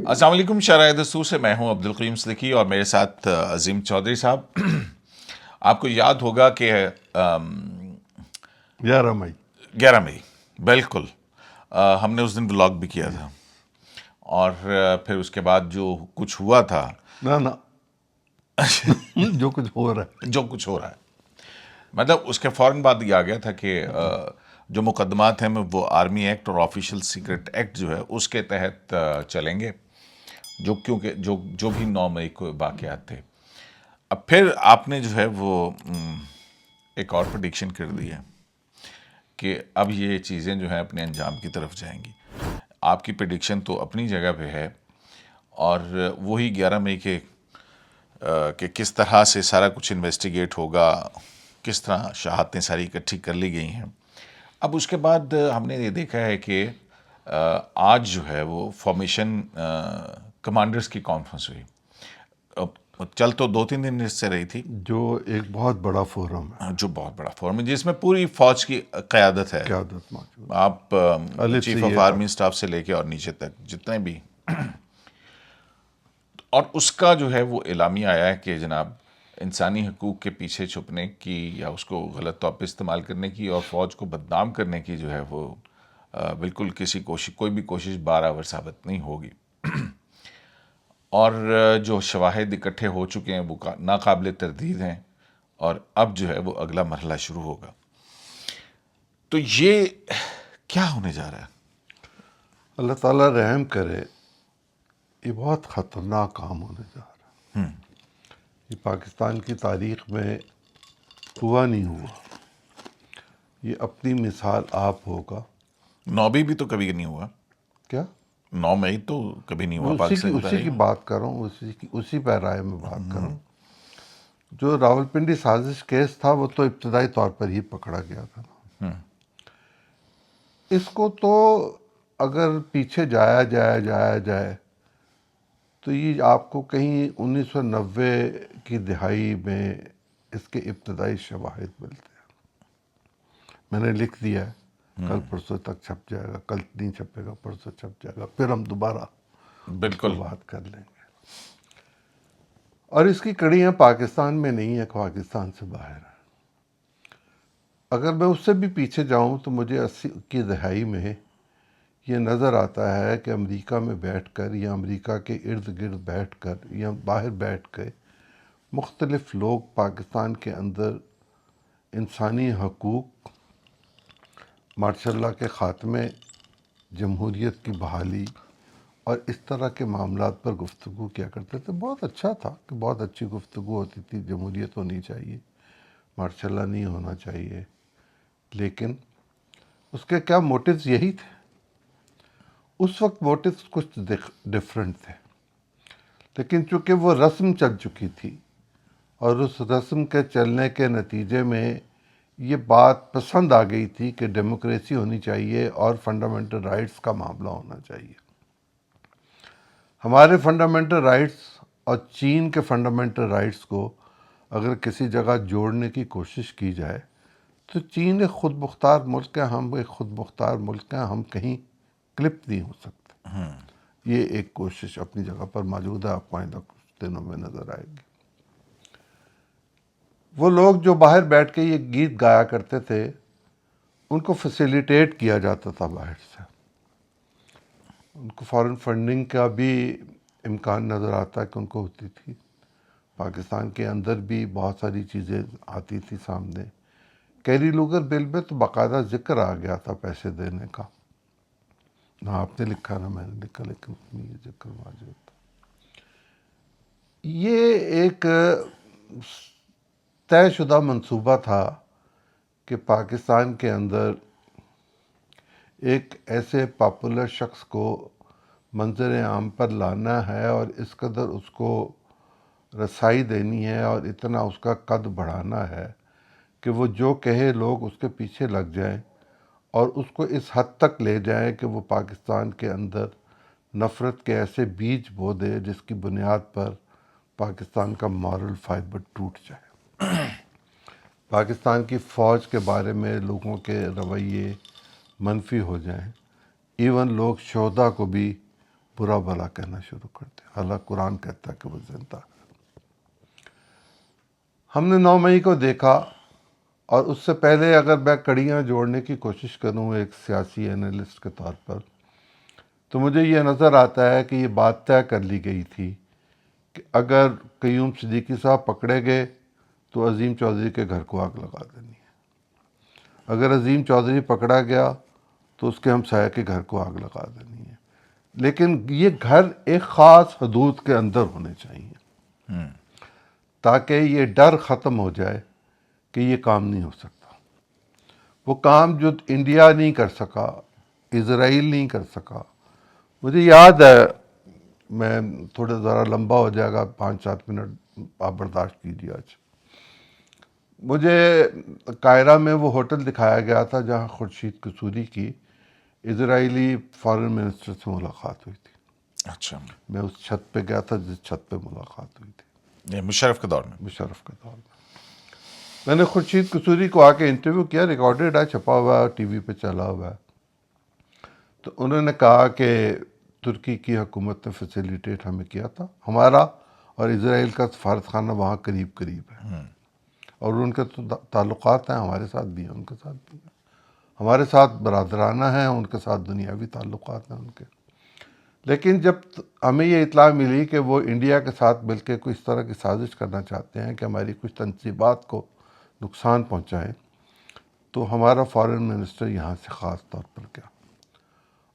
السلام علیکم. شرائع دستور سے میں ہوں عبدالقیم صدیقی اور میرے ساتھ عظیم چودھری صاحب. آپ کو یاد ہوگا کہ 11 مئی 11 مئی بالکل ہم نے اس دن بلاگ بھی کیا تھا، اور پھر اس کے بعد جو کچھ ہوا تھا، نا جو کچھ ہو رہا ہے، جو کچھ ہو رہا ہے، مطلب اس کے فوراً بعد یہ آ گیا تھا کہ جو مقدمات ہیں وہ آرمی ایکٹ اور آفیشیل سیکرٹ ایکٹ جو ہے اس کے تحت چلیں گے، کیونکہ جو بھی 9 مئی کو واقعات تھے. اب پھر آپ نے جو ہے وہ ایک اور پریڈکشن کر دی ہے کہ اب یہ چیزیں جو ہیں اپنے انجام کی طرف جائیں گی. آپ کی پریڈکشن تو اپنی جگہ پہ ہے، اور وہی 11 مئی کے کہ کس طرح سے سارا کچھ انویسٹیگیٹ ہوگا، کس طرح شہادتیں ساری اکٹھی کر لی گئی ہیں. اب اس کے بعد ہم نے یہ دیکھا ہے کہ آج جو ہے وہ فارمیشن کمانڈرز کی کانفرنس ہوئی. چل تو 2-3 دن سے رہی تھی، جو ایک بہت بڑا فورم ہے، جو بہت بڑا فورم ہے جس میں پوری فوج کی قیادت ہے. قیادت موجود، آپ الف سے چیف آف یہ آرمی تک. سٹاف سے لے کے اور نیچے تک جتنے بھی، اور اس کا جو ہے وہ اعلامیہ آیا ہے کہ جناب انسانی حقوق کے پیچھے چھپنے کی یا اس کو غلط طور پہ استعمال کرنے کی اور فوج کو بدنام کرنے کی جو ہے وہ بالکل کوئی بھی کوشش بارآور ثابت نہیں ہوگی. اور جو شواہد اکٹھے ہو چکے ہیں وہ ناقابل تردید ہیں، اور اب جو ہے وہ اگلا مرحلہ شروع ہوگا. تو یہ کیا ہونے جا رہا ہے؟ اللہ تعالیٰ رحم کرے. یہ بہت خطرناک کام ہونے جا رہا ہے. یہ پاکستان کی تاریخ میں ہوا نہیں ہوا. یہ اپنی مثال آپ ہوگا. 9 بھی تو کبھی نہیں ہوا. کیا 9 مئی تو کبھی نہیں ہوا پاکستان اسی کی تاریخ. بات کر رہا ہوں، اسی پیرائے میں بات کر رہا ہوں. جو راولپنڈی سازش کیس تھا وہ تو ابتدائی طور پر ہی پکڑا گیا تھا. اس کو تو اگر پیچھے جائے تو یہ آپ کو کہیں 1990 کی دہائی میں اس کے ابتدائی شواہد ملتے ہیں. میں نے لکھ دیا ہے، کل پرسوں تک چھپ جائے گا، کل نہیں چھپے گا، پرسوں چھپ جائے گا، پھر ہم دوبارہ اس پر بالکل. بات کر لیں گے. اور اس کی کڑیاں پاکستان میں نہیں ہے، پاکستان سے باہر ہے. اگر میں اس سے بھی پیچھے جاؤں تو مجھے 80 کی دہائی میں یہ نظر آتا ہے کہ امریکہ میں بیٹھ کر یا امریکہ کے ارد گرد بیٹھ کر یا باہر بیٹھ کے مختلف لوگ پاکستان کے اندر انسانی حقوق، مارشاء اللہ کے خاتمے، جمہوریت کی بحالی اور اس طرح کے معاملات پر گفتگو کیا کرتے تھے. بہت اچھا تھا کہ بہت اچھی گفتگو ہوتی تھی. جمہوریت ہونی چاہیے، مارشاء اللہ نہیں ہونا چاہیے. لیکن اس کے کیا موٹیوز یہی تھے. اس وقت موٹیوز کچھ ڈیفرنٹ تھے، لیکن چونکہ وہ رسم چل چکی تھی اور اس رسم کے چلنے کے نتیجے میں یہ بات پسند آ گئی تھی کہ ڈیموکریسی ہونی چاہیے اور فنڈامنٹل رائٹس کا معاملہ ہونا چاہیے. ہمارے فنڈامنٹل رائٹس اور چین کے فنڈامنٹل رائٹس کو اگر کسی جگہ جوڑنے کی کوشش کی جائے تو چین ایک خود مختار ملک ہے، ہم ایک خود مختار ملک ہیں، ہم کہیں کلپ نہیں ہو سکتے. یہ ایک کوشش اپنی جگہ پر موجود ہے، آپ کو آئندہ کچھ دنوں میں نظر آئے گی. وہ لوگ جو باہر بیٹھ کے یہ گیت گایا کرتے تھے ان کو فیسیلیٹیٹ کیا جاتا تھا باہر سے. ان کو فارن فنڈنگ کا بھی امکان نظر آتا کہ ان کو ہوتی تھی. پاکستان کے اندر بھی بہت ساری چیزیں آتی تھی سامنے. کیری لوگر بل میں تو باقاعدہ ذکر آ گیا تھا پیسے دینے کا. نہ آپ نے لکھا نہ میں نے لکھا، لیکن اس میں یہ ذکر موجود تھا. یہ ایک طے شدہ منصوبہ تھا کہ پاکستان کے اندر ایک ایسے پاپولر شخص کو منظر عام پر لانا ہے اور اس قدر اس کو رسائی دینی ہے اور اتنا اس کا قد بڑھانا ہے کہ وہ جو کہے لوگ اس کے پیچھے لگ جائیں اور اس کو اس حد تک لے جائیں کہ وہ پاکستان کے اندر نفرت کے ایسے بیج بو دے جس کی بنیاد پر پاکستان کا مورل فائبر ٹوٹ جائے. پاکستان کی فوج کے بارے میں لوگوں کے رویے منفی ہو جائیں. ایون لوگ شہدا کو بھی برا بھلا کہنا شروع کر دیا، حالانکہ قرآن کہتا ہے کہ وہ زندہ ہے۔ ہم نے 9 مئی کو دیکھا، اور اس سے پہلے اگر میں کڑیاں جوڑنے کی کوشش کروں ایک سیاسی اینالسٹ کے طور پر، تو مجھے یہ نظر آتا ہے کہ یہ بات طے کر لی گئی تھی کہ اگر قیوم صدیقی صاحب پکڑے گئے تو عظیم چودھری کے گھر کو آگ لگا دینی ہے، اگر عظیم چودھری پکڑا گیا تو اس کے ہمسایہ کے گھر کو آگ لگا دینی ہے، لیکن یہ گھر ایک خاص حدود کے اندر ہونے چاہیے تاکہ یہ ڈر ختم ہو جائے کہ یہ کام نہیں ہو سکتا۔ وہ کام جو انڈیا نہیں کر سکا، اسرائیل نہیں کر سکا۔ مجھے یاد ہے، میں تھوڑا ذرا لمبا ہو جائے گا، 5-7 منٹ آپ برداشت کیجیے آج۔ مجھے قاہرہ میں وہ ہوٹل دکھایا گیا تھا جہاں خورشید قصوری کی اسرائیلی فارن منسٹر سے ملاقات ہوئی تھی۔ اچھا، میں اس چھت پہ گیا تھا جس چھت پہ ملاقات ہوئی تھی، یہ مشرف کے دور میں۔ مشرف کے دور میں۔ میں نے خورشید قصوری کو آ کے انٹرویو کیا، ریکارڈڈ ہے، چھپا ہوا ہے، ٹی وی پہ چلا ہوا ہے۔ تو انہوں نے کہا کہ ترکی کی حکومت نے فیسیلیٹیٹ ہمیں کیا تھا، ہمارا اور اسرائیل کا سفارت خانہ وہاں قریب قریب ہے، اور ان کے تو تعلقات ہیں، ہمارے ساتھ بھی ہیں، ان کے ساتھ بھی ہیں، ہمارے ساتھ برادرانہ ہیں، ان کے ساتھ دنیاوی تعلقات ہیں ان کے۔ لیکن جب ہمیں یہ اطلاع ملی کہ وہ انڈیا کے ساتھ مل کے کوئی اس طرح کی سازش کرنا چاہتے ہیں کہ ہماری کچھ تنصیبات کو نقصان پہنچائیں، تو ہمارا فارن منسٹر یہاں سے خاص طور پر گیا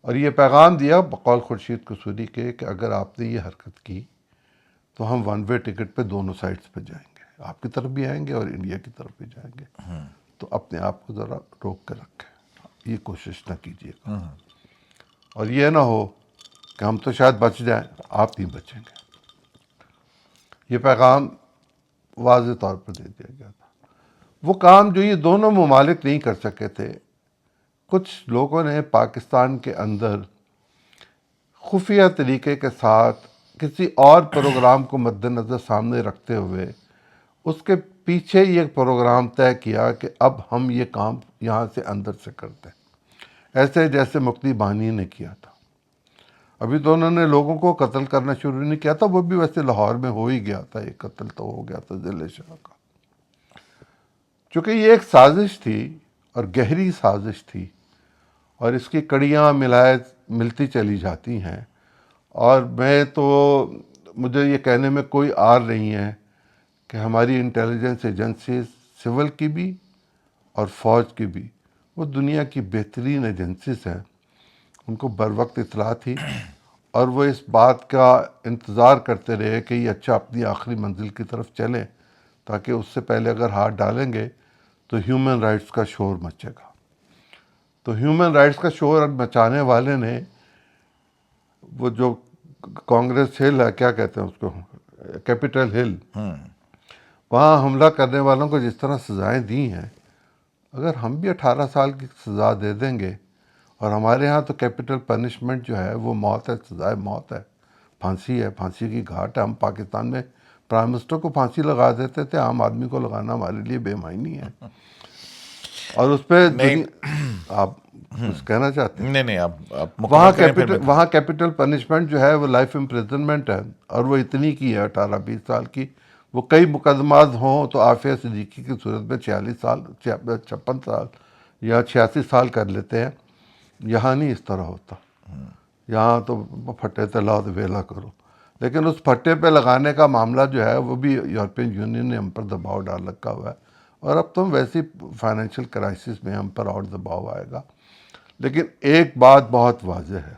اور یہ پیغام دیا بقول خورشید قصوری کے کہ اگر آپ نے یہ حرکت کی تو ہم ون وے ٹکٹ پہ دونوں سائڈس پہ جائیں گے، آپ کی طرف بھی آئیں گے اور انڈیا کی طرف بھی جائیں گے، تو اپنے آپ کو ذرا روک کے رکھیں، یہ کوشش نہ کیجیے گا، اور یہ نہ ہو کہ ہم تو شاید بچ جائیں، آپ نہیں بچیں گے۔ یہ پیغام واضح طور پر دے دیا گیا تھا۔ وہ کام جو یہ دونوں ممالک نہیں کر سکے تھے، کچھ لوگوں نے پاکستان کے اندر خفیہ طریقے کے ساتھ کسی اور پروگرام کو مد نظر سامنے رکھتے ہوئے اس کے پیچھے یہ پروگرام طے کیا کہ اب ہم یہ کام یہاں سے اندر سے کرتے ہیں، ایسے جیسے مفتی بانی نے کیا تھا۔ ابھی تو انہوں نے لوگوں کو قتل کرنا شروع نہیں کیا تھا، وہ بھی ویسے لاہور میں ہو ہی گیا تھا، ایک قتل تو ہو گیا تھا ذل شاہ کا۔ چونکہ یہ ایک سازش تھی اور گہری سازش تھی، اور اس کی کڑیاں ملتی چلی جاتی ہیں، اور مجھے یہ کہنے میں کوئی آر نہیں ہے کہ ہماری انٹیلیجنس ایجنسیز، سول کی بھی اور فوج کی بھی، وہ دنیا کی بہترین ایجنسیز ہیں، ان کو بر وقت اطلاع تھی، اور وہ اس بات کا انتظار کرتے رہے کہ یہ اچھا اپنی آخری منزل کی طرف چلیں، تاکہ اس سے پہلے اگر ہاتھ ڈالیں گے تو ہیومن رائٹس کا شور مچے گا۔ تو ہیومن رائٹس کا شور مچانے والے نے وہ جو کانگریس ہل ہے، کیا کہتے ہیں اس کو، کیپٹل ہل، وہاں حملہ کرنے والوں کو جس طرح سزائیں دی ہیں، اگر ہم بھی 18 سال کی سزا دے دیں گے، اور ہمارے ہاں تو کیپٹل پنشمنٹ جو ہے وہ موت ہے، سزائے موت ہے، پھانسی ہے، پھانسی کی گھاٹ ہے۔ ہم پاکستان میں پرائم منسٹر کو پھانسی لگا دیتے تھے، عام آدمی کو لگانا ہمارے لیے بے معنی ہے، اور اس پہ آپ کچھ کہنا چاہتے ہیں؟ نہیں، آپ مکمل کریں پھر میں وہاں کیپٹل پنشمنٹ جو ہے وہ لائف امپریزنمنٹ ہے، اور وہ اتنی کی ہے 18-20 سال کی۔ وہ کئی مقدمات ہوں تو عافیہ صدیقی کی صورت میں 46 سال، 56 سال یا 86 سال کر لیتے ہیں۔ یہاں نہیں اس طرح ہوتا، یہاں تو پھٹے تے لاؤ تو ویلا کرو، لیکن اس پھٹے پہ لگانے کا معاملہ جو ہے وہ بھی یورپین یونین نے ہم پر دباؤ ڈال رکھا ہوا ہے، اور اب تو ویسی فائنینشیل کرائسس میں ہم پر اور دباؤ آئے گا۔ لیکن ایک بات بہت واضح ہے،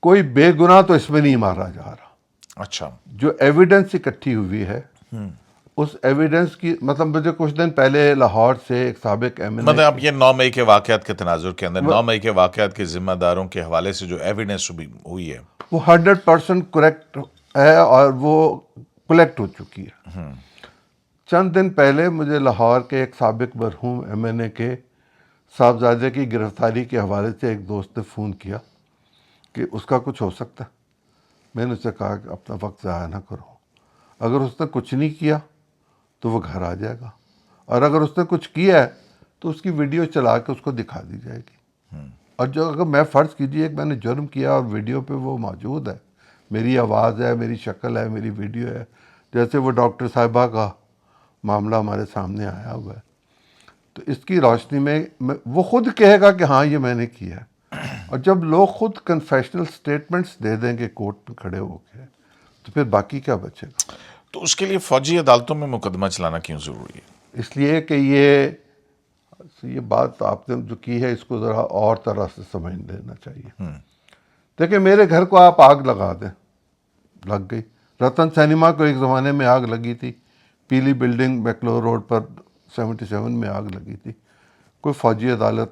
کوئی بے گناہ تو اس میں نہیں مارا جا رہا۔ اچھا، جو ایویڈنس اکٹھی ہوئی ہے، اس ایویڈنس کی مطلب مجھے کچھ دن پہلے لاہور سے ایک سابق ایم این مطلب اب یہ 9 مئی کے واقعات کے تناظر کے اندر 9 مئی کے واقعات کے ذمہ داروں کے حوالے سے جو ایویڈنس ہوئی ہے وہ 100% کریکٹ ہے، اور وہ کلیکٹ ہو چکی ہے۔ چند دن پہلے مجھے لاہور کے ایک سابق مرحوم ایم این اے کے صاحبزادے کی گرفتاری کے حوالے سے ایک دوست نے فون کیا کہ اس کا کچھ ہو سکتا ہے۔ میں نے اس سے کہا کہ اپنا وقت ضائع نہ کرو، اگر اس نے کچھ نہیں کیا تو وہ گھر آ جائے گا، اور اگر اس نے کچھ کیا ہے تو اس کی ویڈیو چلا کے اس کو دکھا دی جائے گی۔ اور جو اگر میں فرض کیجیے کہ میں نے جرم کیا اور ویڈیو پہ وہ موجود ہے، میری آواز ہے، میری شکل ہے، میری ویڈیو ہے، جیسے وہ ڈاکٹر صاحبہ کا معاملہ ہمارے سامنے آیا ہوا ہے، تو اس کی روشنی میں وہ خود کہے گا کہ ہاں یہ میں نے کیا ہے، اور جب لوگ خود کنفیشنل سٹیٹمنٹس دے دیں گے کورٹ میں کھڑے ہو کے، تو پھر باقی کیا بچے گا؟ تو اس کے لیے فوجی عدالتوں میں مقدمہ چلانا کیوں ضروری ہے؟ اس لیے کہ یہ بات آپ نے جو کی ہے اس کو ذرا اور طرح سے سمجھ لینا چاہیے. دیکھیں میرے گھر کو آپ آگ لگا دیں، لگ گئی. رتن سینما کو ایک زمانے میں آگ لگی تھی، پیلی بلڈنگ میکلور روڈ پر 77 میں آگ لگی تھی، کوئی فوجی عدالت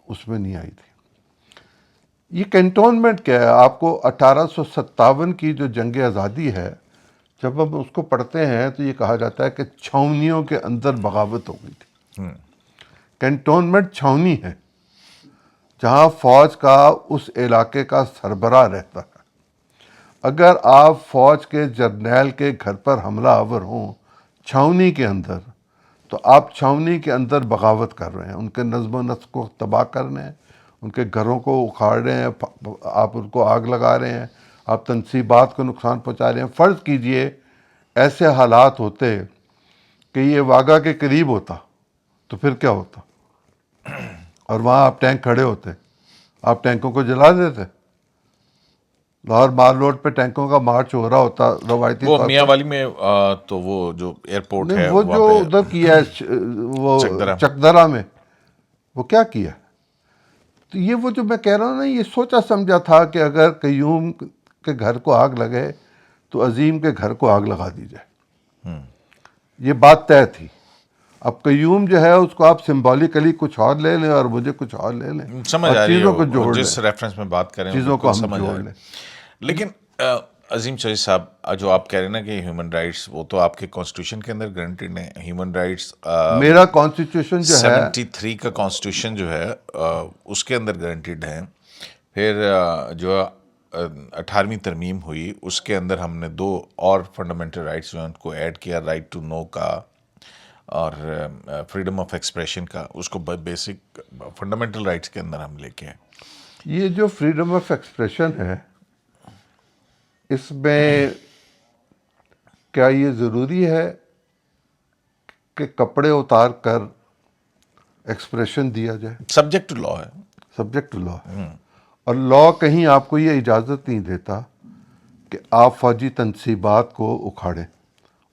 اس میں نہیں آئی تھی. یہ کنٹونمنٹ کیا ہے؟ آپ کو 1857 کی جو جنگ آزادی ہے، جب ہم اس کو پڑھتے ہیں تو یہ کہا جاتا ہے کہ چھاؤنیوں کے اندر بغاوت ہو گئی تھی. کنٹونمنٹ چھاؤنی ہے جہاں فوج کا اس علاقے کا سربراہ رہتا ہے. اگر آپ فوج کے جرنیل کے گھر پر حملہ آور ہوں چھاؤنی کے اندر، تو آپ چھاؤنی کے اندر بغاوت کر رہے ہیں، ان کے نظم و نسق کو تباہ کر رہے ہیں، ان کے گھروں کو اکھاڑ رہے ہیں، آپ ان کو آگ لگا رہے ہیں، آپ تنصیبات کو نقصان پہنچا رہے ہیں. فرض کیجئے ایسے حالات ہوتے کہ یہ واگا کے قریب ہوتا تو پھر کیا ہوتا؟ اور وہاں آپ ٹینک کھڑے ہوتے، آپ ٹینکوں کو جلا دیتے. لاہور مال روڈ پہ ٹینکوں کا مارچ ہو رہا ہوتا روایتی وہ طور میاں پر. والی میں تو وہ جو ایئرپورٹ نہیں، ہے وہ وہاں جو پہ ادھر کیا ہے وہ چکدرہ. چکدرہ میں، وہ کیا کیا؟ تو یہ وہ جو میں کہہ رہا ہوں نا، یہ سوچا سمجھا تھا کہ اگر قیوم کے گھر کو آگ لگے تو عظیم کے گھر کو آگ لگا دی جائے. یہ بات طے تھی. اب قیوم جو ہے اس کو آپ سمبولیکلی کچھ اور لے لیں اور مجھے کچھ اور لے لیں، سمجھ اور آ رہی چیزوں کو ہے جوڑ لیں، جس ریفرنس میں بات کریں وہ چیزوں کو بالکل ہم سمجھ آ جوڑ رہی لیں. ہے. لیکن عظیم چوہدری صاحب، جو آپ کہہ رہے ہیں نا کہ ہیومن رائٹس، وہ تو آپ کے کانسٹیٹیوشن کے اندر گارنٹیڈ ہیں. ہیومن رائٹس میرا کانسٹیٹیوشن جو ہے 73 کا کانسٹیٹیوشن جو ہے اس کے اندر گارنٹیڈ ہیں. پھر جو 18ویں ترمیم ہوئی اس کے اندر ہم نے 2 اور فنڈامنٹل رائٹس جو ہیں ان کو ایڈ کیا، رائٹ ٹو نو کا اور فریڈم آف ایکسپریشن کا. اس کو بیسک فنڈامنٹل رائٹس کے اندر ہم لے کے ہیں. یہ جو فریڈم آف ایکسپریشن ہے، اس میں کیا یہ ضروری ہے کہ کپڑے اتار کر ایکسپریشن دیا جائے؟ سبجیکٹ ٹو لا ہے. سبجیکٹ لا ہے، اور لا کہیں آپ کو یہ اجازت نہیں دیتا کہ آپ فوجی تنصیبات کو اکھاڑیں،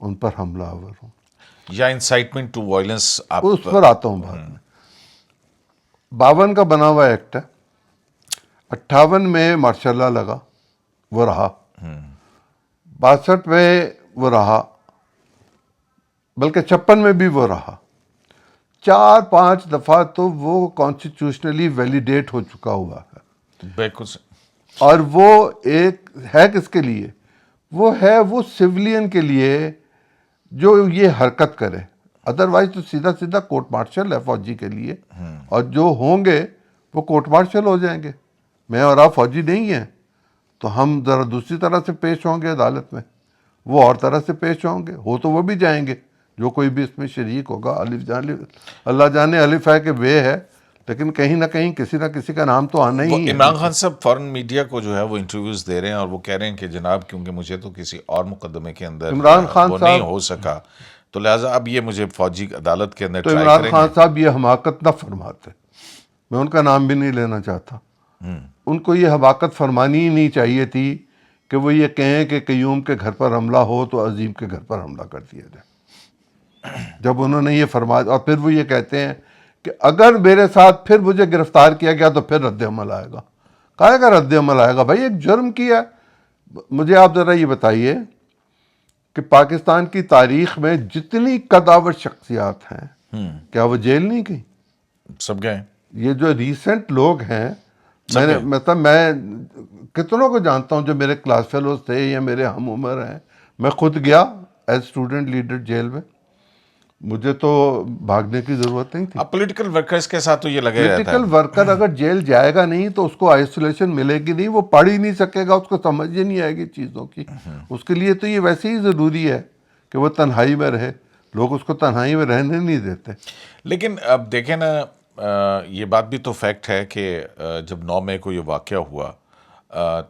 ان پر حملہ آور ہوں. یا انسائٹمنٹ ٹو وائلنس. آپ اس پر آتا ہوں بعد میں. 52 کا بنا ہوا ایکٹ ہے، 58 میں مارشاء لا لگا، وہ رہا. 62 میں وہ رہا، بلکہ 56 میں بھی وہ رہا. 4-5 دفعہ تو وہ کانسٹیٹیوشنلی ویلیڈیٹ ہو چکا ہوا ہے. بالکل. اور وہ ایک ہے کس کے لیے؟ وہ ہے وہ سویلین کے لیے جو یہ حرکت کرے. ادروائز تو سیدھا سیدھا کورٹ مارشل ہے فوجی کے لیے، اور جو ہوں گے وہ کورٹ مارشل ہو جائیں گے. میں اور آپ فوجی نہیں ہیں تو ہم ذرا دوسری طرح سے پیش ہوں گے عدالت میں، وہ اور طرح سے پیش ہوں گے. ہو تو وہ بھی جائیں گے، جو کوئی بھی اس میں شریک ہوگا. اللہ جانے الف ہے کہ بے ہے، لیکن کہیں نہ کہیں کسی نہ کسی کا نام تو آنا وہ ہی ہے. عمران خان صاحب فورن میڈیا کو جو ہے وہ انٹرویوز دے رہے ہیں اور وہ کہہ رہے ہیں کہ جناب کیونکہ مجھے تو کسی اور مقدمے کے اندر عمران خان وہ صاحب نہیں ہو سکا، تو لہٰذا اب یہ مجھے فوجی عدالت کے اندر تو ٹرائی عمران کریں خان گے. صاحب یہ حماقت نہ فرماتے، میں ان کا نام بھی نہیں لینا چاہتا. ان کو یہ حماقت فرمانی ہی نہیں چاہیے تھی کہ وہ یہ کہیں کہ قیوم کے گھر پر حملہ ہو تو عظیم کے گھر پر حملہ کر دیا جائے. جب انہوں نے یہ فرمایا، اور پھر وہ یہ کہتے ہیں کہ اگر میرے ساتھ پھر مجھے گرفتار کیا گیا تو پھر رد عمل آئے گا. کہے گا رد عمل آئے گا؟ بھائی ایک جرم کیا. مجھے آپ ذرا یہ بتائیے کہ پاکستان کی تاریخ میں جتنی قداور شخصیات ہیں، کیا وہ جیل نہیں گئی؟ سب گئے. یہ جو ریسنٹ لوگ ہیں، میں کتنوں کو جانتا ہوں جو میرے کلاس فیلوز تھے یا میرے ہم عمر ہیں. میں خود گیا ایز اسٹوڈنٹ لیڈر جیل میں، مجھے تو بھاگنے کی ضرورت نہیں تھی. اب پولیٹیکل ورکرز کے ساتھ تو یہ لگے رہتا پولیٹیکل ہے. ورکر اگر جیل جائے گا نہیں تو اس کو آئسولیشن ملے گی نہیں، وہ پڑھ ہی نہیں سکے گا، اس کو سمجھ ہی نہیں آئے گی چیزوں کی. اس کے لیے تو یہ ویسے ہی ضروری ہے کہ وہ تنہائی میں رہے. لوگ اس کو تنہائی میں رہنے نہیں دیتے. لیکن اب دیکھیں نا، یہ بات بھی تو فیکٹ ہے کہ جب 9 مئی کو یہ واقعہ ہوا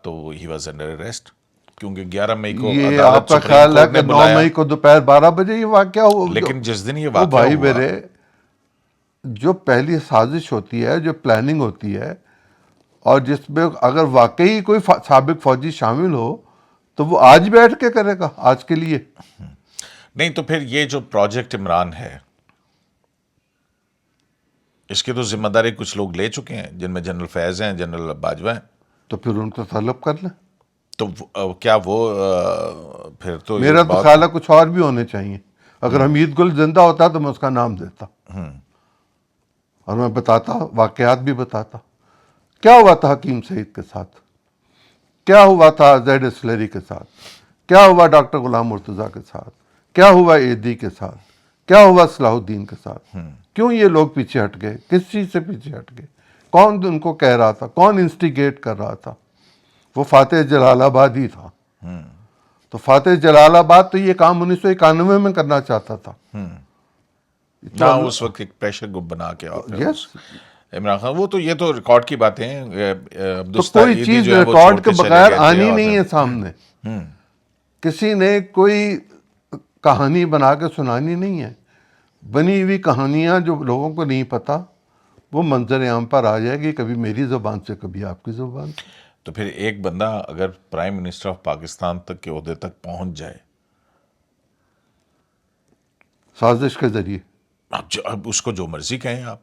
تو ہی واز انڈر اریسٹ، کیونکہ 11 مئی کو یہ آپ عدالت کا سپریم خیال ہے کورٹ کہ نے 9 بلایا، مئی کو دوپہر 12 بجے یہ واقعہ ہوا؟ لیکن جس دن یہ وہ واقعہ بھائی ہوا، میرے، جو پہلی سازش ہوتی ہے، جو پلاننگ ہوتی ہے، اور جس میں اگر واقعی کوئی سابق فوجی شامل ہو تو وہ آج بیٹھ کے کرے گا آج کے لیے؟ نہیں تو پھر یہ جو پروجیکٹ عمران ہے اس کی تو ذمہ داری کچھ لوگ لے چکے ہیں، جن میں جنرل فیض ہیں، جنرل باجوہ ہیں، تو پھر ان کو طلب کر لیں۔ تو کیا وہ پھر تو یہ میرا تو بہت خیال ہے کچھ اور بھی ہونے چاہیے۔ اگر حمید گل زندہ ہوتا تو میں اس کا نام دیتا اور میں بتاتا، واقعات بھی بتاتا، کیا ہوا تھا حکیم سعید کے ساتھ، کیا ہوا تھا زید اسلری کے ساتھ، کیا ہوا ڈاکٹر غلام مرتضیٰ کے ساتھ، کیا ہوا ایدی کے ساتھ، کیا ہوا صلاح الدین کے ساتھ، کیوں یہ لوگ پیچھے ہٹ گئے، کس چیز سے پیچھے ہٹ گئے، کون ان کو کہہ رہا تھا، کون انسٹیگیٹ کر رہا تھا؟ وہ فاتح جلال آباد ہی تھا۔ تو فاتح جلال آباد تو یہ کام 1991 میں کرنا چاہتا تھا۔ نہ اس وقت ایک پریشر گروپ بنا کے اور پھر یس، عمران خان، وہ تو یہ تو ریکارڈ کی باتیں ہیں، تو عبدالستار کوئی ایدھی چیز جو ہے وہ چھوڑ ریکارڈ کے کے چلے بغیر گئے تھے آنی اور نہیں ہے سامنے۔ کسی نے کوئی کہانی بنا کے سنانی نہیں ہے۔ بنی ہوئی کہانیاں جو لوگوں کو نہیں پتا وہ منظر عام پر آ جائے گی، کبھی میری زبان سے کبھی آپ کی زبان سے۔ تو پھر ایک بندہ اگر پرائم منسٹر آف پاکستان تک کے عہدے تک پہنچ جائے، سازش کے ذریعے، اب اس کو جو مرضی کہیں آپ،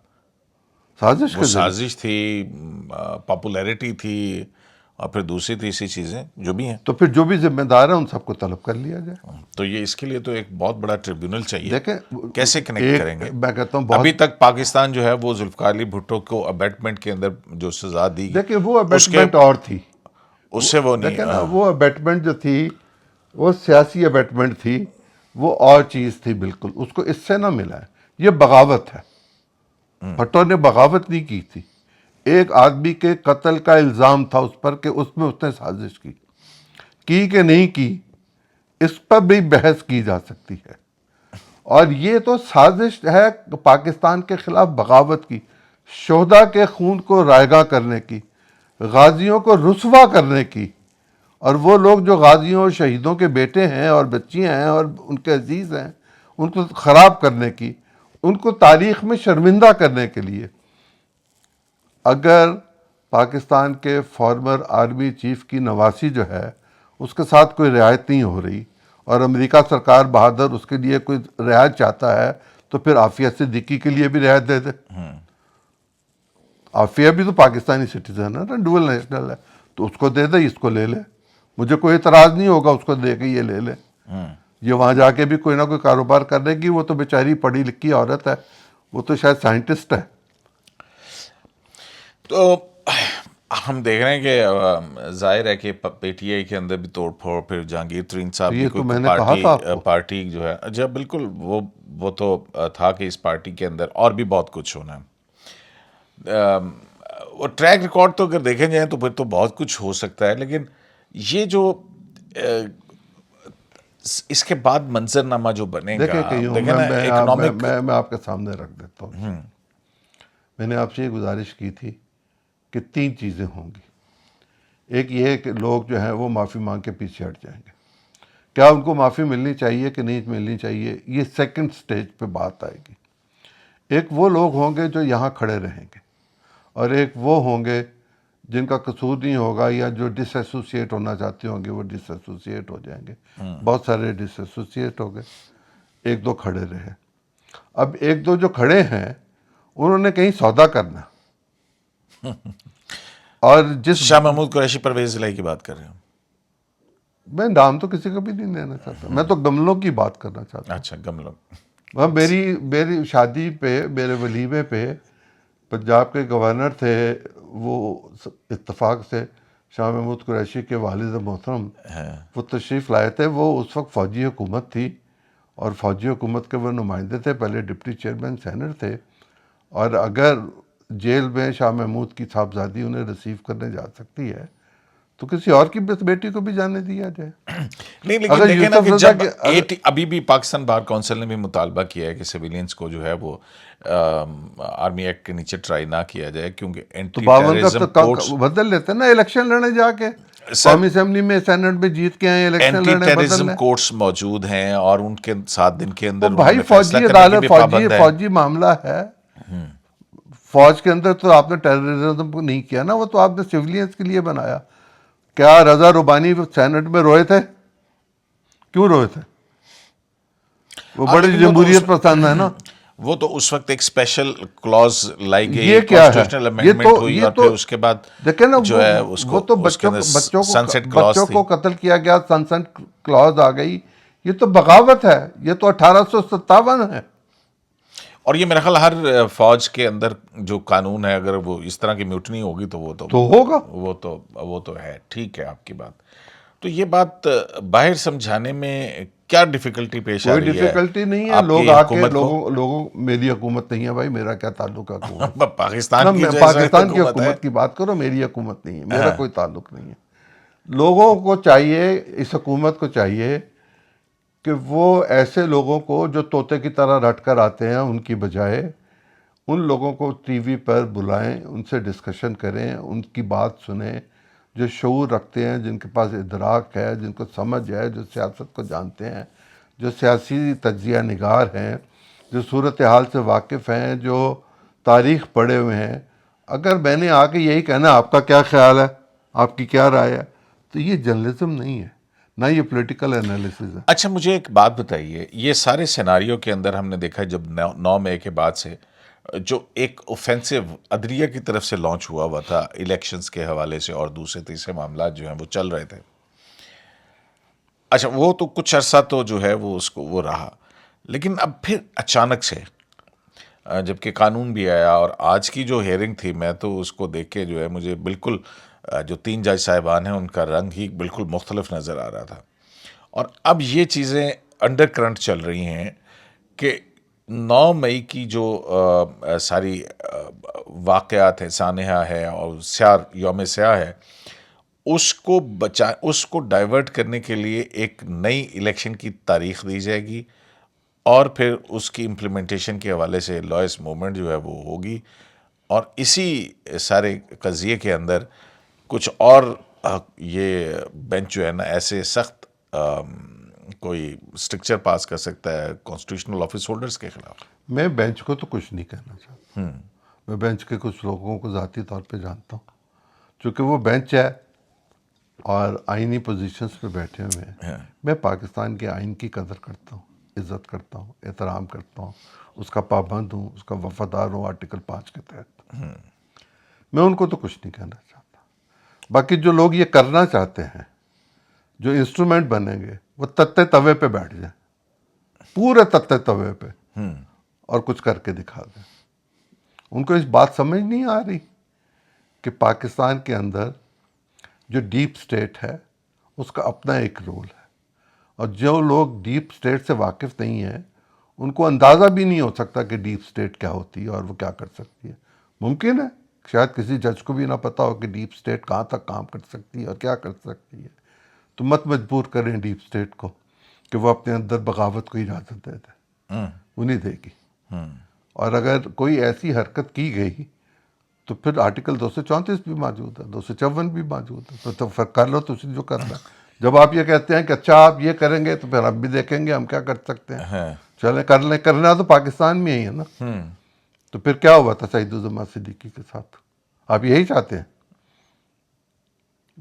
سازش وہ کے ذریعے، سازش تھی، پاپولیرٹی تھی، اور پھر دوسری تیسری چیزیں جو بھی ہیں، تو پھر جو بھی ذمہ دار ہے ان سب کو طلب کر لیا جائے۔ تو یہ اس کے لیے تو ایک بہت بڑا ٹریبیونل چاہیے۔ دیکھیں، کیسے کنیکٹ کریں ایک گے؟ میں کہتا ہوں بہت، ابھی تک پاکستان جو ہے وہ ذوالفقار علی بھٹو کو ابیٹمنٹ کے اندر جو سزا دی، دیکھیں وہ اس کے ابیٹمنٹ اور تھی۔ اس سے وہ نہیں، دیکھیں نا، وہ ابیٹمنٹ جو تھی وہ سیاسی ابیٹمنٹ تھی، وہ اور چیز تھی بالکل، اس کو اس سے نہ ملا ہے۔ یہ بغاوت ہے۔ بھٹو نے بغاوت نہیں کی تھی، ایک آدمی کے قتل کا الزام تھا اس پر کہ اس میں اس نے سازش کی کہ نہیں کی، اس پر بھی بحث کی جا سکتی ہے۔ اور یہ تو سازش ہے پاکستان کے خلاف بغاوت کی، شہداء کے خون کو رائگاں کرنے کی، غازیوں کو رسوا کرنے کی، اور وہ لوگ جو غازیوں اور شہیدوں کے بیٹے ہیں اور بچیاں ہیں اور ان کے عزیز ہیں ان کو خراب کرنے کی، ان کو تاریخ میں شرمندہ کرنے کے لیے۔ اگر پاکستان کے فارمر آرمی چیف کی نواسی جو ہے اس کے ساتھ کوئی رعایت نہیں ہو رہی، اور امریکہ سرکار بہادر اس کے لیے کوئی رعایت چاہتا ہے، تو پھر عافیہ صدیقی کے لیے بھی رعایت دے دے۔ عافیہ بھی تو پاکستانی سٹیزن ہے نا، ڈوئل نیشنل ہے، تو اس کو دے دے، اس کو لے لے، مجھے کوئی اعتراض نہیں ہوگا اس کو دے کے یہ لے لے۔ یہ وہاں جا کے بھی کوئی نہ کوئی کاروبار کرنے کی، وہ تو بیچاری پڑھی لکھی عورت ہے، وہ تو شاید سائنٹسٹ ہے۔ تو ہم دیکھ رہے ہیں کہ ظاہر ہے کہ پی ٹی آئی کے اندر بھی توڑ پھوڑ، پھر جہانگیر ترین صاحب بھی یہ تو میں کوئی نے کہا تھا آپ کو۔ پارٹی جو ہے، جب بالکل وہ تو تھا کہ اس پارٹی کے اندر اور بھی بہت کچھ ہونا ہے۔ اور ٹریک ریکارڈ تو اگر دیکھیں جائیں تو پھر تو بہت کچھ ہو سکتا ہے، لیکن یہ جو اس کے بعد منظرنامہ جو بنے گا، دیکھیں کہ دیکھیں نا اکنامک، میں آپ کے سامنے رکھ دیتا ہوں۔ میں نے آپ سے یہ گزارش کی تھی کہ 3 چیزیں ہوں گی۔ ایک یہ ہے کہ لوگ جو ہیں وہ معافی مانگ کے پیچھے ہٹ جائیں گے۔ کیا ان کو معافی ملنی چاہیے کہ نہیں ملنی چاہیے، یہ سیکنڈ سٹیج پہ بات آئے گی۔ ایک وہ لوگ ہوں گے جو یہاں کھڑے رہیں گے، اور ایک وہ ہوں گے جن کا قصور نہیں ہوگا، یا جو ڈس ایسوسیٹ ہونا چاہتے ہوں گے وہ ڈس ایسوسیٹ ہو جائیں گے۔ بہت سارے ڈس ایسوسیٹ ہو گئے، 1-2 کھڑے رہے۔ اب 1-2 جو کھڑے ہیں انہوں نے کہیں سودا کرنا، اور جس شاہ محمود قریشی، پرویز الہی کی بات کر رہے ہیں؟ میں نام تو کسی کا بھی نہیں لینا چاہتا، میں تو گملوں کی بات کرنا چاہتا اچھا، گملوں، ہوں۔ میری شادی پہ، میرے ولیمے پہ پنجاب کے گورنر تھے، وہ اتفاق سے شاہ محمود قریشی کے والد محترم، وہ تشریف لائے تھے۔ وہ اس وقت فوجی حکومت تھی، اور فوجی حکومت کے وہ نمائندے تھے، پہلے ڈپٹی چیئرمین سینٹ تھے، اور اگر جیل میں شاہ محمود کی صاحبزادی انہیں ریسیو کرنے جا سکتی ہے تو کسی اور کی بیٹی کو بھی جانے دیا جائے. نہیں لیکن اگر دیکھیں نا یوسف کہ رضا جب ابھی بھی پاکستان بار کونسل نے بھی مطالبہ کیا ہے کہ سویلینز کو جو ہے وہ آرمی ایکٹ کے نیچے ٹرائی نہ کیا جائے کیونکہ تو اینٹی 52 ٹیررزم کا کورٹس بدل لیتے نا الیکشن لڑنے جا کے. قومی اسمبلی میں سینٹ میں جیت کے آئے, الیکشن اینٹی لڑنے بدل ٹیررزم لیں. کورٹس موجود ہیں اور ان کے 7 دن کے وہ اندر انہوں بھائی نے فیصلہ فوجی کرنے کی عدالت, بھی پابند ہے. فوجی معاملہ ہے. فوج کے اندر تو آپ نے ٹیررزم کو نہیں کیا نا, وہ تو آپ نے سیولینز کے لیے بنایا. کیا رضا ربانی سینٹ میں روئے تھے؟ کیوں روئے تھے؟ وہ بڑی لیکن وہ تو جمہوریت پسند ہے نا. وہ تو اس وقت ایک اسپیشل کلوز لائی گئی, یہ کیا ہے؟ کانسٹیٹیوشنل امینڈمنٹ ہوئی اور پھر اس کے بعد دیکھیں نا, جو ہے اس وہ کو تو اس کے اندر سنسیٹ کلاس بچوں تھی. کو قتل کیا گیا, سنسیٹ کلاز آ گئی. یہ تو بغاوت ہے, یہ تو 1857 ہے. اور یہ میرا خیال ہر فوج کے اندر جو قانون ہے, اگر وہ اس طرح کی میوٹنی ہوگی تو تو ہوگا. وہ تو ہے. ٹھیک ہے آپ کی بات. تو یہ بات باہر سمجھانے میں کیا ڈیفیکلٹی پیش آ کوئی رہی ہے ڈیفیکلٹی نہیں ہے. آپ لوگ کی آ کے حکومت کو؟ لوگوں میری حکومت نہیں ہے بھائی, میرا کیا تعلق ہے حکومت. پاکستان کی میں جو پاکستان کی ہے حکومت کی بات کرو, میری حکومت نہیں ہے, میرا کوئی تعلق نہیں ہے. لوگوں کو چاہیے, اس حکومت کو چاہیے کہ وہ ایسے لوگوں کو جو طوطے کی طرح رٹ کر آتے ہیں, ان کی بجائے ان لوگوں کو ٹی وی پر بلائیں, ان سے ڈسکشن کریں, ان کی بات سنیں, جو شعور رکھتے ہیں, جن کے پاس ادراک ہے, جن کو سمجھ ہے, جو سیاست کو جانتے ہیں, جو سیاسی تجزیہ نگار ہیں, جو صورتحال سے واقف ہیں, جو تاریخ پڑھے ہوئے ہیں. اگر میں نے آ کے یہی کہنا آپ کا کیا خیال ہے, آپ کی کیا رائے ہے, تو یہ جرنلزم نہیں ہے, نہ یہ پولیٹیکل انالیسز ہے. اچھا مجھے ایک بات بتائیے, یہ سارے سیناریو کے اندر ہم نے دیکھا جب 9 مئی کے بعد سے جو ایک اوفینسو عدلیہ کی طرف سے لانچ ہوا تھا الیکشنز کے حوالے سے, اور دوسرے تیسرے معاملات جو ہیں وہ چل رہے تھے. اچھا وہ تو کچھ عرصہ تو جو ہے وہ اس کو وہ رہا, لیکن اب پھر اچانک سے جبکہ قانون بھی آیا, اور آج کی جو ہیئرنگ تھی میں تو اس کو دیکھ کے جو ہے مجھے بالکل جو 3 جج صاحبان ہیں ان کا رنگ ہی بالکل مختلف نظر آ رہا تھا. اور اب یہ چیزیں انڈر کرنٹ چل رہی ہیں کہ 9 مئی کی جو ساری واقعات ہیں, سانحہ ہے اور یوم سیاہ ہے, اس کو ڈائیورٹ کرنے کے لیے ایک نئی الیکشن کی تاریخ دی جائے گی, اور پھر اس کی امپلیمنٹیشن کے حوالے سے لائس موومنٹ جو ہے وہ ہوگی. اور اسی سارے قضیے کے اندر کچھ اور یہ بینچ جو ہے نا ایسے سخت کوئی اسٹرکچر پاس کر سکتا ہے کانسٹیٹیوشنل آفس ہولڈرز کے خلاف. میں بینچ کو تو کچھ نہیں کہنا چاہتا. میں بینچ کے کچھ لوگوں کو ذاتی طور پہ جانتا ہوں, چونکہ وہ بینچ ہے اور آئینی پوزیشنز پہ بیٹھے ہوئے ہیں. میں پاکستان کے آئین کی قدر کرتا ہوں, عزت کرتا ہوں, احترام کرتا ہوں, اس کا پابند ہوں, اس کا وفادار ہوں آرٹیکل 5 کے تحت. میں ان کو تو کچھ نہیں کہنا چاہتا. باقی جو لوگ یہ کرنا چاہتے ہیں, جو انسٹرومنٹ بنیں گے, وہ تتے توے پہ بیٹھ جائیں, پورے تتے توے پہ, اور کچھ کر کے دکھا دیں. ان کو اس بات سمجھ نہیں آ رہی کہ پاکستان کے اندر جو ڈیپ سٹیٹ ہے اس کا اپنا ایک رول ہے, اور جو لوگ ڈیپ سٹیٹ سے واقف نہیں ہیں ان کو اندازہ بھی نہیں ہو سکتا کہ ڈیپ سٹیٹ کیا ہوتی ہے اور وہ کیا کر سکتی ہے. ممکن ہے شاید کسی جج کو بھی نہ پتا ہو کہ ڈیپ سٹیٹ کہاں تک کام کر سکتی ہے اور کیا کر سکتی ہے. تو مت مجبور کریں ڈیپ سٹیٹ کو کہ وہ اپنے اندر بغاوت کو اجازت دے دے, وہ نہیں دے گی. اور اگر کوئی ایسی حرکت کی گئی تو پھر آرٹیکل 234 بھی موجود ہے, 254 بھی موجود ہے, تو پھر کر لو تم جو کرنا. جب آپ یہ کہتے ہیں کہ اچھا آپ یہ کریں گے تو پھر ہم بھی دیکھیں گے ہم کیا کر سکتے ہیں, چلیں کر لیں. کرنا تو پاکستان میں ہی ہے نا. تو پھر کیا ہوا تھا سعید الزمان صدیقی کے ساتھ؟ آپ یہی چاہتے ہیں؟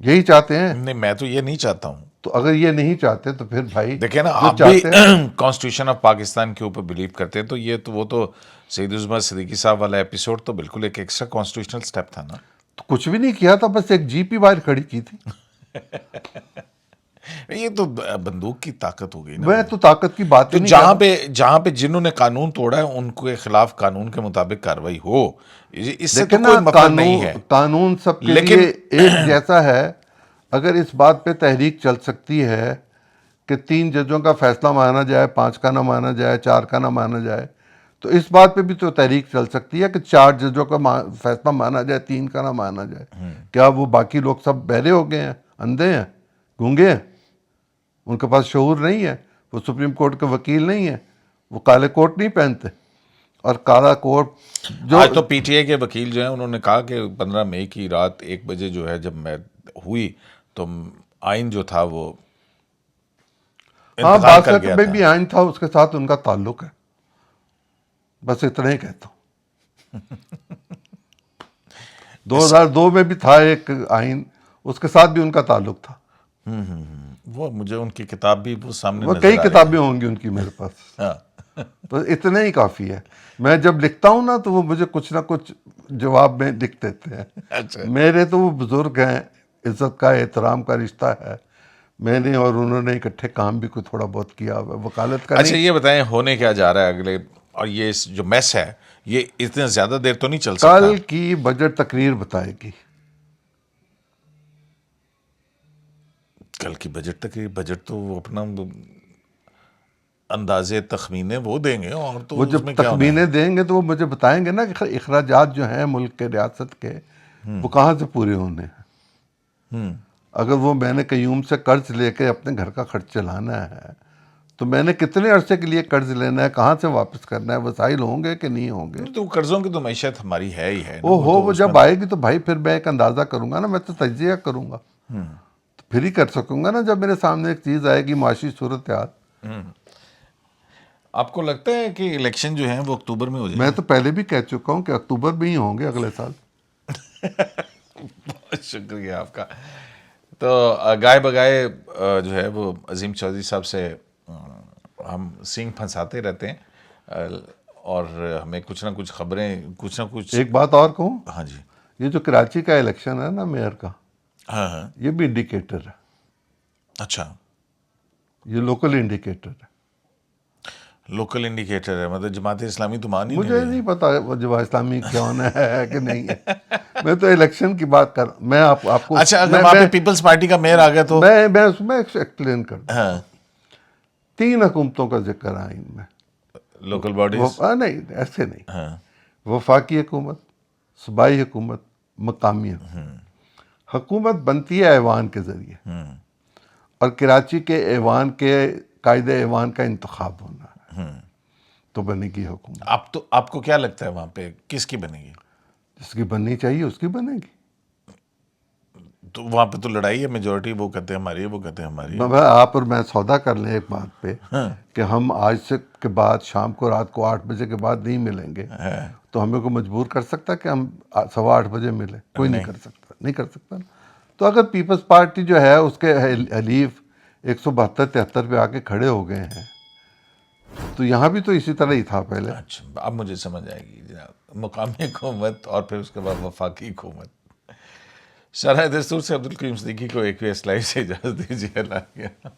یہی چاہتے ہیں؟ نہیں میں تو یہ نہیں چاہتا ہوں. تو اگر یہ نہیں چاہتے تو پھر بھائی دیکھیں نا, جو آپ بھی چاہتے ہیں کانسٹیٹیوشن آف پاکستان کے اوپر بلیو کرتے ہیں, تو یہ تو وہ تو سعید الزمان صدیقی صاحب والا ایپیسوڈ تو بالکل ایک ایکسٹرا کانسٹیٹیوشنل سٹیپ تھا نا. تو کچھ بھی نہیں کیا تھا, بس ایک جی پی باہر کھڑی کی تھی. یہ تو بندوق کی طاقت ہو گئی نا. میں تو طاقت کی بات تو ہی نہیں کر رہا. جہاں پہ جنہوں نے قانون توڑا ہے ان کے خلاف قانون کے مطابق کارروائی ہو, اس سے تو دیکھیں کوئی نا, مفر نہیں ہے. قانون سب کے لیکن لیے ایک جیسا ہے. اگر اس بات پہ تحریک چل سکتی ہے کہ 3 ججوں کا فیصلہ مانا جائے, 5 کا نہ مانا جائے, 4 کا نہ مانا جائے, تو اس بات پہ بھی تو تحریک چل سکتی ہے کہ 4 ججوں کا فیصلہ مانا جائے, 3 کا نہ مانا جائے. کیا وہ باقی لوگ سب بہرے ہو گئے ہیں اندھے ہیں, گونگے ہیں, ان کے پاس شعور نہیں ہے, وہ سپریم کورٹ کے وکیل نہیں ہیں, وہ کالے کوٹ نہیں پہنتے. اور کالا کوٹ جو آج تو پی ٹی اے کے وکیل جو ہیں انہوں نے کہا کہ 15 مئی کی رات 1 بجے جو ہے جب میں ہوئی تو آئین جو تھا وہ ہاں انتقال کر 62 گیا میں تھا. بھی آئین تھا, اس کے ساتھ ان کا تعلق ہے, بس اتنا ہی کہتا ہوں. 2002 میں بھی تھا ایک آئین, اس کے ساتھ بھی ان کا تعلق تھا. وہ مجھے ان کی کتاب بھی وہ سامنے وہ نظر کئی آ رہی کتابیں ہوں گی ان کی میرے پاس, ہاں. بس اتنا ہی کافی ہے. میں جب لکھتا ہوں نا تو وہ مجھے کچھ نہ کچھ جواب میں لکھ دیتے ہیں. اچھا میرے تو وہ بزرگ ہیں, عزت کا احترام کا رشتہ ہے. میں نے اور انہوں نے اکٹھے کام بھی کوئی تھوڑا بہت کیا ہوا ہے, وکالت کا اچھا نہیں. یہ بتائیں ہونے کیا جا رہا ہے اگلے, اور یہ جو میس ہے یہ اتنا زیادہ دیر تو نہیں چل سکتا. کل کی بجٹ تقریر بتائے گی. کل کی بجٹ تک بجٹ تو وہ اپنا اندازے تخمینے وہ دیں گے, اور تو وہ اس جب میں کیا ہونا ہے. تخمینے دیں گے تو وہ مجھے بتائیں گے نا کہ اخراجات جو ہیں ملک کے, ریاست کے, وہ کہاں سے پورے ہونے ہیں. اگر وہ میں نے قیوم سے قرض لے کے اپنے گھر کا خرچ چلانا ہے تو میں نے کتنے عرصے کے لیے قرض لینا ہے, کہاں سے واپس کرنا ہے, وسائل ہوں گے کہ نہیں ہوں گے. تو قرضوں کی تو معیشت ہماری ہے ہی ہے نا, وہ جب آئے گی تو بھائی پھر میں ایک اندازہ کروں گا نا, میں تو تجزیہ کروں گا, تو پھر ہی کر سکوں گا نا جب میرے سامنے ایک چیز آئے گی معاشی صورتحال. آپ کو لگتا ہے کہ الیکشن جو ہیں وہ اکتوبر میں ہو جائیں میں تو پہلے بھی کہہ چکا ہوں کہ اکتوبر میں ہی ہوں گے اگلے سال. بہت شکریہ آپ کا. تو گائے بگائے جو ہے وہ عظیم چودھری صاحب سے ہم سینگ پھنساتے رہتے ہیں, اور ہمیں کچھ نہ کچھ خبریں کچھ نہ کچھ. ایک بات اور کہوں, ہاں جی. یہ جو کراچی کا الیکشن ہے نا میئر کا, ہاں ہاں. یہ بھی انڈیکیٹر ہے, اچھا یہ لوکل انڈیکیٹر ہے. لوکل انڈیکیٹر ہے, مطلب جماعت اسلامی تو مان ہی نہیں مجھے رہی. نہیں پتا وہ جماعت اسلامی کون ہے کہ نہیں ہے, میں تو الیکشن کی بات کر, میں آپ کو اچھا اگر وہاں پہ پیپلز پارٹی کا میئر آ گیا تو. میں اس میں ایکسپلین کر دوں. ہاں. 3 حکومتوں کا ذکر ہے ان میں. Local bodies. نہیں ایسے نہیں, ہاں. وفاقی حکومت, صوبائی حکومت, مقامی حکومت. حکومت بنتی ہے ایوان کے ذریعے, اور کراچی کے ایوان کے قائد ایوان کا انتخاب ہونا ہے, تو بنے گی حکومت. آپ کو کیا لگتا ہے وہاں پہ کس کی بنے گی؟ جس کی بننی چاہیے اس کی بنے گی. تو وہاں پہ تو لڑائی ہے, میجورٹی وہ کہتے ہیں ہماری ہے, وہ کہتے ہیں ہماری ہے. آپ اور میں سودا کر لیں ایک بات پہ کہ ہم آج سے کے بعد شام کو رات کو 8 بجے کے بعد نہیں ملیں گے, تو ہمیں کو مجبور کر سکتا کہ ہم 8:15 بجے ملیں؟ کوئی نہیں کر سکتا, نہیں کر سکتا نا. تو اگر پیپلز پارٹی جو ہے اس کے حلیف 172-73 پہ آ کے کھڑے ہو گئے ہیں, تو یہاں بھی تو اسی طرح ہی تھا پہلے. اچھا اب مجھے سمجھ آئے گی جناب, مقامی حکومت اور پھر اس کے بعد وفاقی حکومت. شرح دستور سے عبدالکریم صدیقی کو ایک اسلائی سے اجازت دیجیے. اللہ